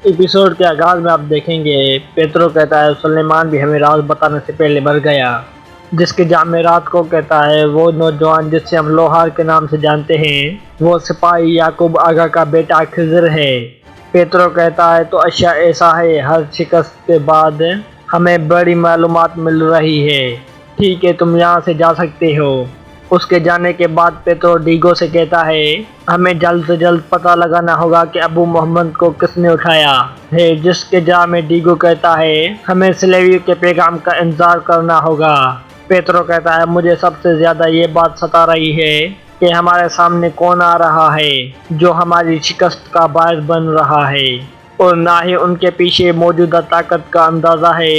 Episode के आगाज में आप देखेंगे पेत्रो कहता है सुलेमान भी हमें राज बताने से पहले मर गया। जिसके जामे रात को कहता है वो नौजवान जिससे हम लोहार के नाम से जानते हैं वो सिपाही याकूब आगा का बेटा खिजर है। पेत्रो कहता है तो अच्छा ऐसा है, हर शिकस्त के बाद हमें बड़ी मालूमात मिल रही है। ठीक है, तुम यहाँ से जा सकते हो। उसके जाने के बाद पेत्रो डीगो से कहता है हमें जल्द से जल्द पता लगाना होगा कि अबू मोहम्मद को किसने उठाया है। जिसके जवाब में डीगो कहता है हमें स्लेवी के पैगाम का इंतजार करना होगा। पेत्रो कहता है मुझे सबसे ज्यादा ये बात सता रही है कि हमारे सामने कौन आ रहा है जो हमारी शिकस्त का बायस बन रहा है, और ना ही उनके पीछे मौजूदा ताकत का अंदाजा है।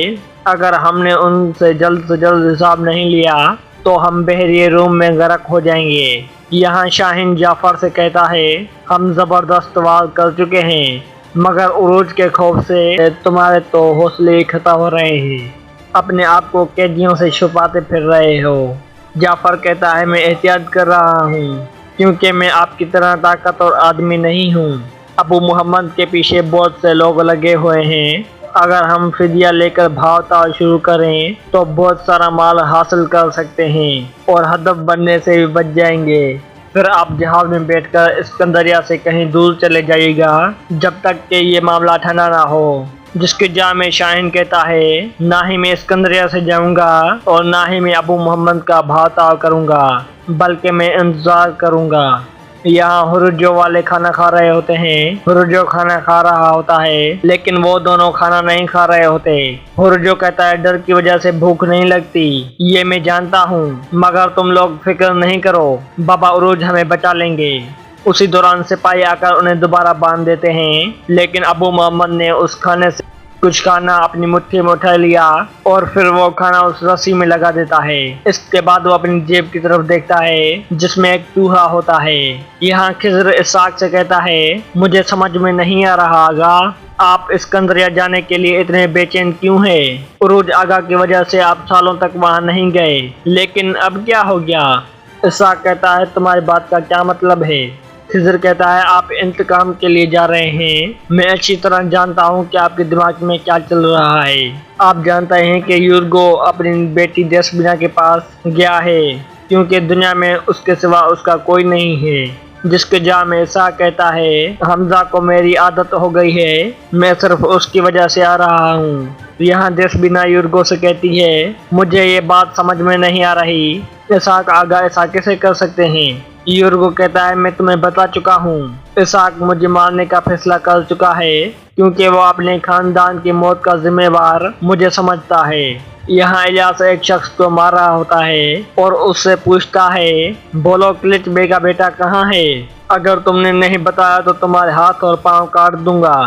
अगर हमने उनसे जल्द से जल्द हिसाब नहीं लिया तो हम बहरिए रूम में गर्क हो जाएंगे। यहाँ शाहीन जाफर से कहता है हम जबरदस्त वार कर चुके हैं, मगर उरूज के खौफ से तुम्हारे तो हौसले खत्म हो रहे हैं। अपने आप को कैदियों से छुपाते फिर रहे हो। जाफर कहता है मैं एहतियात कर रहा हूँ क्योंकि मैं आपकी तरह ताकतवर आदमी नहीं हूँ। अबू मोहम्मद के पीछे बहुत से लोग लगे हुए हैं। अगर हम फिदिया लेकर भावताल शुरू करें तो बहुत सारा माल हासिल कर सकते हैं और हदफ बनने से भी बच जाएंगे। फिर आप जहाज में बैठकर इस्कंदरिया से कहीं दूर चले जाइएगा जब तक कि ये मामला ठंडा ना हो। जिसके जामे शाहीन कहता है ना ही मैं इस्कंदरिया से जाऊंगा और ना ही मैं अबू मोहम्मद का भावताल करूंगा, बल्कि मैं इंतजार करूंगा। यहाँ हुरुजो वाले खाना खा रहे होते हैं। हुरुजो खाना खा रहा होता है लेकिन वो दोनों खाना नहीं खा रहे होते। हुरुजो कहता है डर की वजह से भूख नहीं लगती, ये मैं जानता हूँ, मगर तुम लोग फिक्र नहीं करो, बाबा उरूज हमें बचा लेंगे। उसी दौरान सिपाही आकर उन्हें दोबारा बांध देते हैं, लेकिन अबू मोहम्मद ने उस खाने से कुछ खाना अपनी मुट्ठी में उठा लिया और फिर वो खाना उस रस्सी में लगा देता है। इसके बाद वो अपनी जेब की तरफ देखता है जिसमें एक चूहा होता है। यहाँ खिजर इसाक से कहता है मुझे समझ में नहीं आ रहा आगा, आप इस्कंदरिया जाने के लिए इतने बेचैन क्यों हैं? उरूज आगा की वजह से आप सालों तक वहाँ नहीं गए, लेकिन अब क्या हो गया? इसाक कहता है तुम्हारी बात का क्या मतलब है? खिजर कहता है आप इंतकाम के लिए जा रहे हैं। मैं अच्छी तरह जानता हूँ कि आपके दिमाग में क्या चल रहा है। आप जानते हैं कि यूर्गो अपनी बेटी देशबिना के पास गया है क्योंकि दुनिया में उसके सिवा उसका कोई नहीं है। जिसके जवाब में सा कहता है हमजा को मेरी आदत हो गई है, मैं सिर्फ उसकी वजह से आ रहा हूँ। यहाँ देशबिना यूर्गो से कहती है मुझे ये बात समझ में नहीं आ रही, इसाक आगा ऐसा कैसे कर सकते हैं? यूर्गो कहता है मैं तुम्हें बता चुका हूँ, इसाक मुझे मारने का फैसला कर चुका है क्योंकि वो अपने खानदान की मौत का जिम्मेवार मुझे समझता है। यहाँ इलियास एक शख्स को मार रहा होता है और उससे पूछता है बोलो क्लिच बे का बेटा कहाँ है? अगर तुमने नहीं बताया तो तुम्हारे हाथ और पाँव काट दूंगा।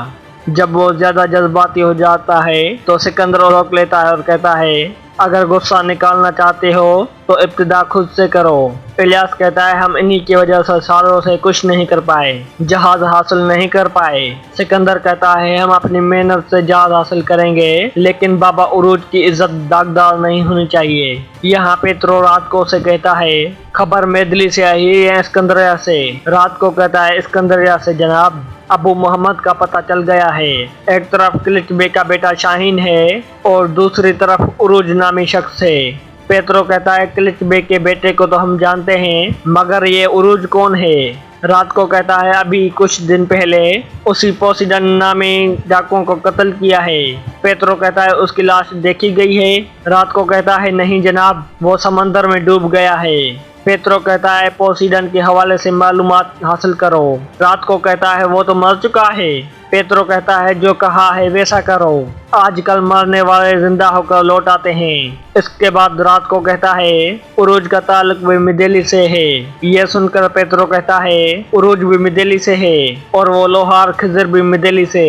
जब वो ज्यादा जज्बाती हो जाता है तो सिकंदर रोक लेता है और कहता है अगर गुस्सा निकालना चाहते हो तो इब्तिदा खुद से करो। इलियास कहता है हम इन्हीं की वजह से सालों से कुछ नहीं कर पाए, जहाज हासिल नहीं कर पाए। सिकंदर कहता है हम अपनी मेहनत से जहाज हासिल करेंगे, लेकिन बाबा उरूज की इज्जत दागदार नहीं होनी चाहिए। यहाँ पेत्रो रात को से कहता है खबर मेदली से आई है इस्कंदरिया से। रात को कहता है इस्कंदरिया से जनाब, अबू मोहम्मद का पता चल गया है। एक तरफ क्लिच बे का बेटा शाहीन है और दूसरी तरफ उरूज नामी शख्स है। पेत्रो कहता है क्लिच बे के बेटे को तो हम जानते हैं, मगर ये उरूज कौन है? रात को कहता है अभी कुछ दिन पहले उसी पोसीडन नामी डाकुओं को कत्ल किया है। पेत्रो कहता है उसकी लाश देखी गई है? रात को कहता है नहीं जनाब, वो समंदर में डूब गया है। पेत्रो कहता है पोसीडन के हवाले से मालूमात हासिल करो। रात को कहता है वो तो मर चुका है। पेत्रो कहता है जो कहा है वैसा करो, आजकल मरने वाले जिंदा होकर लौट आते हैं। इसके बाद रात को कहता है उरूज का ताल्लुक भी मिदेली से है। यह सुनकर पेत्रो कहता है उरूज भी मिदेली से है और वो लोहार खिजर भी मिदेली से।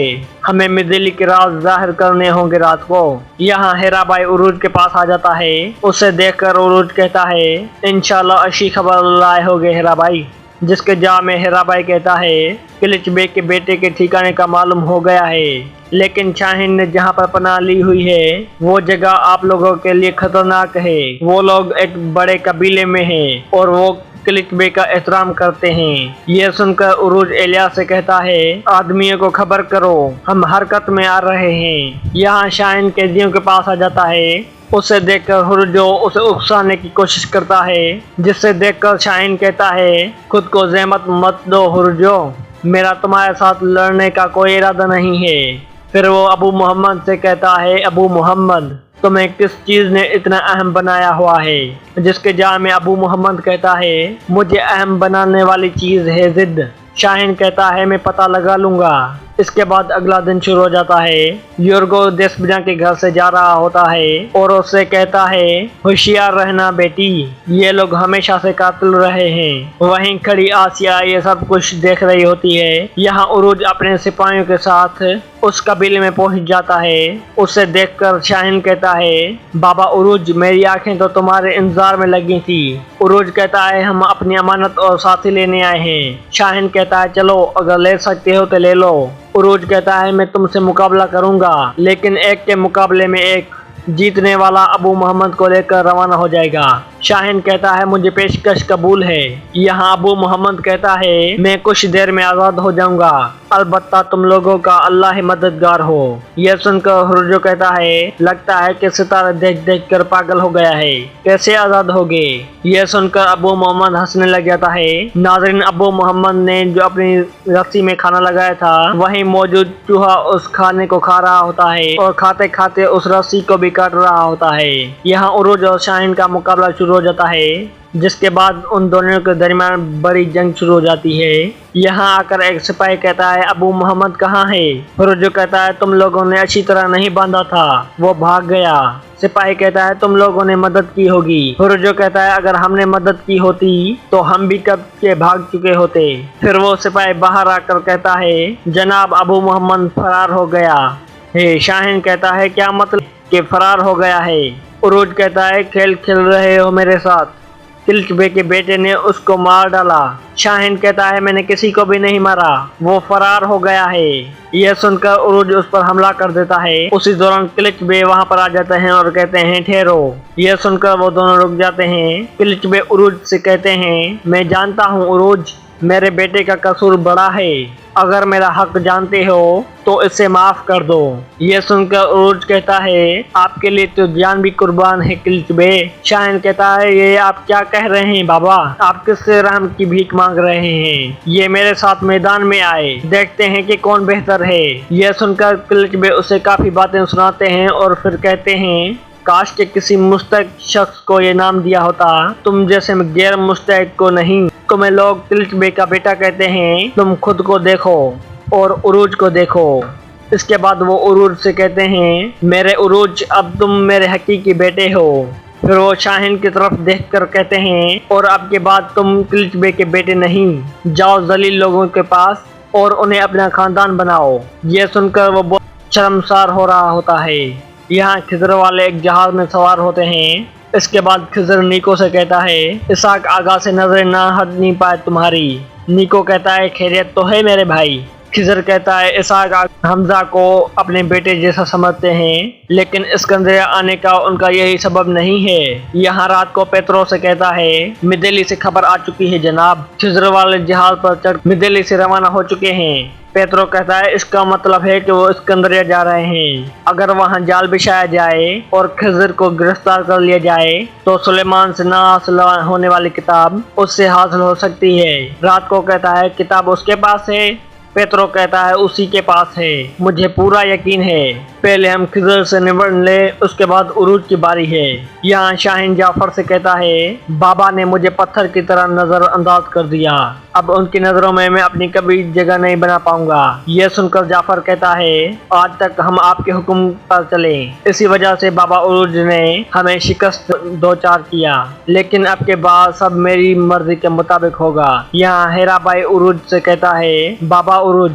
हमें मिदेली के राज जाहिर करने होंगे रात को। यहाँ हेरा भाई उरूज के पास आ जाता है। उसे देखकर उरूज कहता है इंशाल्लाह अच्छी खबर लाए होगे हेरा भाई। जिसके जवाब में हेरा भाई कहता है क्लिच बे के बेटे के ठिकाने का मालूम हो गया है, लेकिन शाहीन ने जहाँ पर पनाह ली हुई है वो जगह आप लोगों के लिए खतरनाक है। वो लोग एक बड़े कबीले में हैं और वो किलिच का एहतराम करते हैं। यह सुनकर उरूज इलियास से कहता है, आदमियों को खबर करो, हम हरकत में आ रहे हैं। यहाँ शाहीन कैदियों के पास आ जाता है। उसे देखकर हुर्जो उसे उकसाने की कोशिश करता है, जिससे देखकर शाहीन कहता है, खुद को ज़हमत मत दो हुर्जो, मेरा तुम्हारे साथ लड़ने का कोई इरादा नहीं है। फिर वो अबू मोहम्मद से कहता है, अबू मोहम्मद, तुम्हें किस चीज़ ने इतना अहम बनाया हुआ है? जिसके जवाब में अबू मोहम्मद कहता है, मुझे अहम बनाने वाली चीज़ है जिद। शाहीन कहता है, मैं पता लगा लूँगा। इसके बाद अगला दिन शुरू हो जाता है। योर्गो देस्पिना के घर से जा रहा होता है और उससे कहता है, होशियार रहना बेटी, ये लोग हमेशा से कातिल रहे हैं। वहीं खड़ी आसिया ये सब कुछ देख रही होती है। यहाँ उरूज अपने सिपाहियों के साथ उस कबीले में पहुंच जाता है। उसे देखकर शाहीन कहता है, बाबा उरूज, मेरी आंखें तो तुम्हारे इंतजार में लगी थी। उरूज कहता है, हम अपनी अमानत और साथी लेने आए हैं। शाहीन कहता है, चलो, अगर ले सकते हो तो ले लो। उरूज कहता है, मैं तुमसे मुकाबला करूंगा, लेकिन एक के मुकाबले में एक। जीतने वाला अबू मोहम्मद को लेकर रवाना हो जाएगा। शाहीन कहता है, मुझे पेशकश कबूल है। यहाँ अबू मोहम्मद कहता है, मैं कुछ देर में आज़ाद हो जाऊंगा, अलबत्ता तुम लोगों का अल्लाह ही मददगार हो। यह सुनकर हुर्जो कहता है, लगता है कि सितारा देख देख कर पागल हो गया है, कैसे आज़ाद होगे? यह सुनकर अबू मोहम्मद हंसने लग जाता है। नाज़रीन, अबू मोहम्मद ने जो अपनी रस्सी में खाना लगाया था, वहीं मौजूद चूहा उस खाने को खा रहा होता है और खाते खाते उस रस्सी को भी काट रहा होता है। यहाँ उरूज और शाहीन का मुकाबला शुरू हो जाता है, जिसके बाद उन दोनों के दरमियान बड़ी जंग शुरू हो जाती है। यहाँ आकर एक सिपाही कहता है, अबू मोहम्मद कहाँ है? हुर्जो कहता है, तुम लोगों ने अच्छी तरह नहीं बांधा था, वो भाग गया। सिपाही कहता है, तुम लोगों ने मदद की होगी। हुर्जो कहता है, अगर हमने मदद की होती तो हम भी कब के भाग चुके होते। फिर वो सिपाही बाहर आकर कहता है, जनाब, अबू मोहम्मद फरार हो गया है। शाहीन कहता है, क्या मतलब कि फरार हो गया है? उरूज कहता है, खेल खेल रहे हो मेरे साथ, किलिच के बेटे ने उसको मार डाला। शाहीन कहता है, मैंने किसी को भी नहीं मारा, वो फरार हो गया है। यह सुनकर उरूज उस पर हमला कर देता है। उसी दौरान किलिच वहां पर आ जाते हैं और कहते हैं, ठहरो। यह सुनकर वो दोनों रुक जाते हैं। किलिच उरूज से कहते हैं, मैं जानता हूँ उरूज, मेरे बेटे का कसूर बड़ा है, अगर मेरा हक जानते हो तो इसे माफ कर दो। यह सुनकर उरूज कहता है, आपके लिए तो जान भी कुर्बान है किलिच। शाहीन कहता है, ये आप क्या कह रहे हैं बाबा? आप किससे रहम की भीख मांग रहे हैं? ये मेरे साथ मैदान में आए, देखते हैं कि कौन बेहतर है। यह सुनकर किलिच उसे काफी बातें सुनाते हैं और फिर कहते हैं, काश के किसी मुस्तहिक शख्स को ये नाम दिया होता, तुम जैसे गैर मुस्तहिक को नहीं। तुम्हें लोग किलिच का बेटा कहते हैं, तुम खुद को देखो और उरूज को देखो। इसके बाद वो उरूज से कहते हैं, मेरे उरूज, अब तुम मेरे हकीकी बेटे हो। फिर वो शाहीन की तरफ देखकर कहते हैं, और अब के बाद तुम किलिच के बेटे नहीं, जाओ जलील लोगों के पास और उन्हें अपना खानदान बनाओ। यह सुनकर वो बहुत शर्मसार हो रहा होता है। यहाँ खिजर वाले एक जहाज में सवार होते हैं। इसके बाद खिजर नीको से कहता है, इसाक आगा से नजरें ना हट नहीं पाए तुम्हारी। नीको कहता है, खैरियत तो है मेरे भाई। खिजर कहता है, इसाक हमजा को अपने बेटे जैसा समझते हैं, लेकिन इस्कंदरिया आने का उनका यही सबब नहीं है। यहाँ रात को पेत्रो से कहता है, मिदेली से खबर आ चुकी है जनाब, खिजर वाले जहाज पर चढ़ मिदेली से रवाना हो चुके हैं। पेत्रो कहता है, इसका मतलब है कि वो इस्कंदरिया जा रहे हैं। अगर वहाँ जाल बिछाया जाए और खिजर को गिरफ्तार कर लिया जाए तो सुलेमान से ना हासिल होने वाली किताब उससे हासिल हो सकती है। रात को कहता है, किताब उसके पास है? पेत्रो कहता है, उसी के पास है, मुझे पूरा यकीन है। पहले हम खिजर से निबड़ ले, उसके बाद उरूज की बारी है। यहाँ शाहीन जाफर से कहता है, बाबा ने मुझे पत्थर की तरह नजरअंदाज कर दिया, अब उनकी नजरों में मैं अपनी कभी जगह नहीं बना पाऊंगा। यह सुनकर जाफर कहता है, आज तक हम आपके हुक्म पर चले, इसी वजह से बाबा उरूज ने हमें शिकस्त दो चार किया, लेकिन अब के बाद सब मेरी मर्जी के मुताबिक होगा। यहाँ हेरा भाई उरूज से कहता है, बाबा उरूज,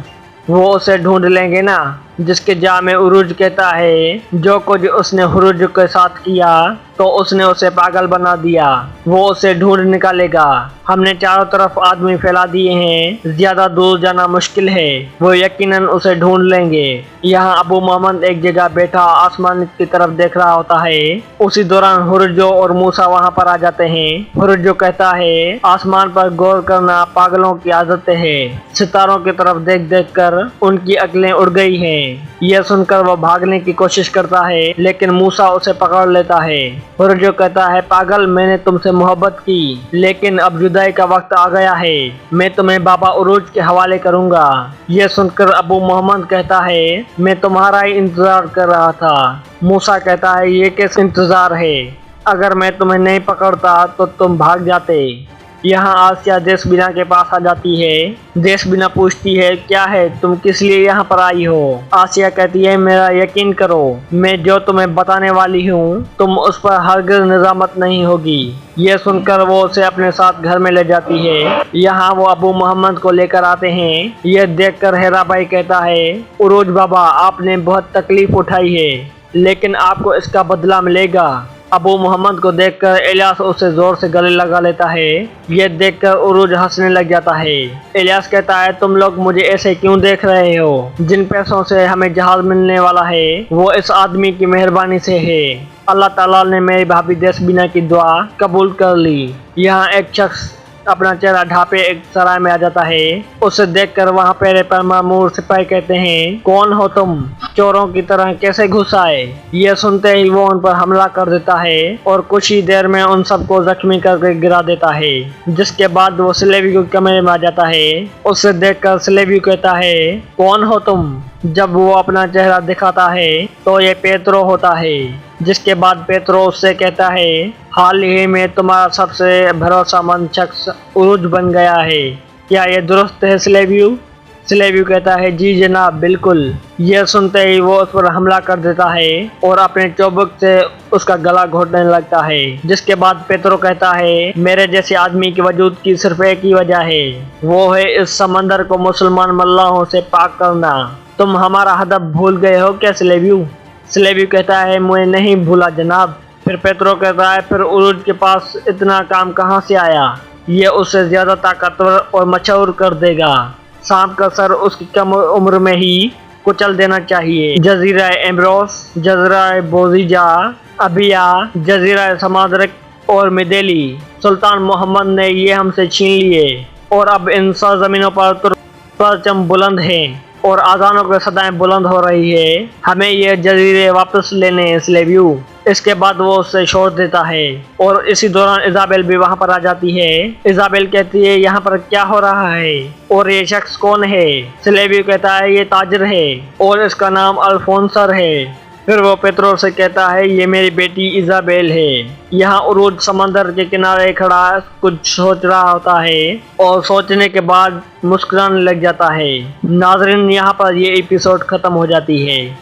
वो उसे ढूंढ लेंगे ना? जिसके जवाब में उरूज कहता है जो कुछ उसने हुरूज के साथ किया तो उसने उसे पागल बना दिया, वो उसे ढूंढ निकालेगा। हमने चारों तरफ आदमी फैला दिए हैं, ज्यादा दूर जाना मुश्किल है, वो यकीनन उसे ढूंढ लेंगे। यहाँ अबू मोहम्मद एक जगह बैठा आसमान की तरफ देख रहा होता है। उसी दौरान हुर्जो और मूसा वहाँ पर आ जाते हैं। हुर्जो कहता है आसमान पर गौर करना पागलों की आदत है, सितारों की तरफ देख देख कर उनकी अकलें उड़ गई हैं। यह सुनकर वह भागने की कोशिश करता है लेकिन मूसा उसे पकड़ लेता है। हुर्जो कहता है पागल, मैंने तुमसे मोहब्बत की लेकिन अब जुदाई का वक्त आ गया है, मैं तुम्हें बाबा उरूज के हवाले करूंगा। यह सुनकर अबू मोहम्मद कहता है मैं तुम्हारा ही इंतजार कर रहा था। मूसा कहता है ये कैसा इंतजार है, अगर मैं तुम्हें नहीं पकड़ता तो तुम भाग जाते। यहाँ आसिया देशबिना के पास आ जाती है। देशबिना पूछती है क्या है, तुम किस लिए यहाँ पर आई हो। आसिया कहती है मेरा यकीन करो, मैं जो तुम्हें बताने वाली हूँ तुम उस पर हरगिज़ निजामत नहीं होगी। यह सुनकर वो उसे अपने साथ घर में ले जाती है। यहाँ वो अबू मोहम्मद को लेकर आते हैं। यह देखकर हेरा भाई कहता है उरूज बाबा, आपने बहुत तकलीफ उठाई है लेकिन आपको इसका बदला मिलेगा। अबू मोहम्मद को देखकर इलियास उसे जोर से गले लगा लेता है। यह देखकर उरूज हंसने लग जाता है। इलियास कहता है तुम लोग मुझे ऐसे क्यों देख रहे हो, जिन पैसों से हमें जहाज मिलने वाला है वो इस आदमी की मेहरबानी से है। अल्लाह ताला ने मेरी भाभी देशबिना की दुआ कबूल कर ली। यहाँ एक शख्स अपना चेहरा ढांपे एक सराय में आ जाता है। उसे देखकर वहाँ पैरे पर मामूर सिपाही कहते हैं कौन हो तुम, चोरों की तरह कैसे घुस आए। यह सुनते ही वो उन पर हमला कर देता है और कुछ ही देर में उन सबको जख्मी करके गिरा देता है। जिसके बाद वो स्लेवी के कमरे में आ जाता है। उसे देखकर स्लेवी कहता है कौन हो तुम। जब वो अपना चेहरा दिखाता है तो ये पेत्रो होता है। जिसके बाद पेत्रो उससे कहता है हाल ही में तुम्हारा सबसे भरोसामंद शख्स उरूज बन गया है, क्या ये दुरुस्त है स्लेवियू। स्लेवियू कहता है जी जनाब बिल्कुल। यह सुनते ही वो उस पर हमला कर देता है और अपने चौबक से उसका गला घोटने लगता है। जिसके बाद पेत्रो कहता है मेरे जैसे आदमी के वजूद की सिर्फ एक ही वजह है, वो है इस समंदर को मुसलमान मल्लाहों से पाक करना। तुम हमारा हदफ भूल गए हो क्या स्लेवियू। स्लेवियू कहता है मैं नहीं भूला जनाब। फिर पेत्रो कहता है फिर उरूज के पास इतना काम कहाँ से आया, ये उससे ज्यादा ताकतवर और मशहूर कर देगा। सांप का सर उसकी कम उम्र में ही कुचल देना चाहिए। जजीरा एम्ब्रोस, जजीरा बोजीजा, अबिया, जजीरा समादरक और मिदेली सुल्तान मोहम्मद ने ये हमसे छीन लिए और अब इन सरजमीनों पर परचम बुलंद हैं और आजानों की सदाएं बुलंद हो रही है। हमें ये जजीरे वापस लेने हैं स्लेवियू। इसके बाद वो उससे छोड़ देता है और इसी दौरान इजाबेल भी वहाँ पर आ जाती है। इजाबेल कहती है यहाँ पर क्या हो रहा है और ये शख्स कौन है। स्लेवियू कहता है ये ताजर है और इसका नाम अल्फोंसर है। फिर वो पेत्रो से कहता है ये मेरी बेटी इजाबेल है। यहाँ उरूज समंदर के किनारे खड़ा कुछ सोच रहा होता है और सोचने के बाद मुस्कुराने लग जाता है। नाज़रीन यहाँ पर ये एपिसोड खत्म हो जाती है।